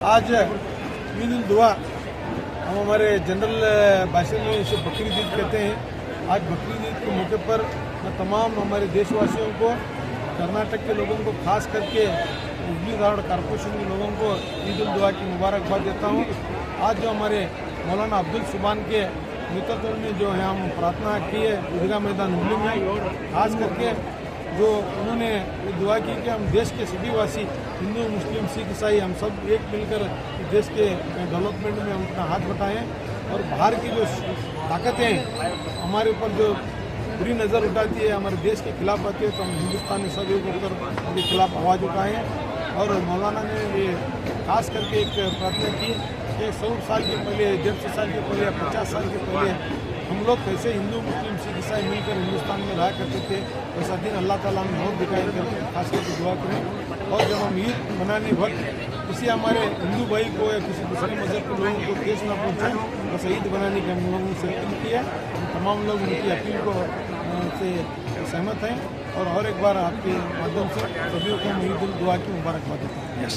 आज ईद उल दुआ हम हमारे जनरल भाषा में इसे बकरीद ईद कहते हैं। आज बकरीद ईद के मौके पर मैं तमाम हमारे देशवासियों को, कर्नाटक के लोगों को, खास करके हुबली धारवाड़ कॉर्पोरेशन के लोगों को ईद उल दुआ की मुबारकबाद देता हूँ। आज जो हमारे मौलाना अब्दुल सुबान के नेतृत्व में जो है हम प्रार्थना की है ईदगाह मैदान हुबली में, खास करके जो उन्होंने दुआ की कि हम देश के सभी वासी, हिंदू, मुस्लिम, सिख, ईसाई, हम सब एक मिलकर देश के डेवलपमेंट में हम अपना हाथ बटाएं और बाहर की जो ताकतें हमारे ऊपर जो बुरी नज़र उठाती है, हमारे देश के खिलाफ आती है, तो हम हिंदुस्तान में सब एक होकर उनके खिलाफ आवाज़ उठाएं। और मौलाना ने ये खास करके एक प्रार्थना की कि 100 साल के पहले, 150 साल के पहले, 50 साल के पहले हम लोग कैसे हिंदू, मुस्लिम, सिख, ईसाई मिलकर हिंदुस्तान में रहा करते थे, वैसा दिन अल्लाह ताला ने बहुत दिखाई करके खास करके दुआ करें। और जब हम ईद मनाने वक्त किसी हमारे हिंदू भाई को या किसी दूसरे मज़हब के लोगों को ठेस न पहुँचाएं, बस ईद बनाने की हम लोगों से अपील की है। तमाम लोग उनकी अपील को से सहमत हैं और एक बार आपके माध्यम से सभी को ईद उल दुआ की मुबारकबाद देता हूँ।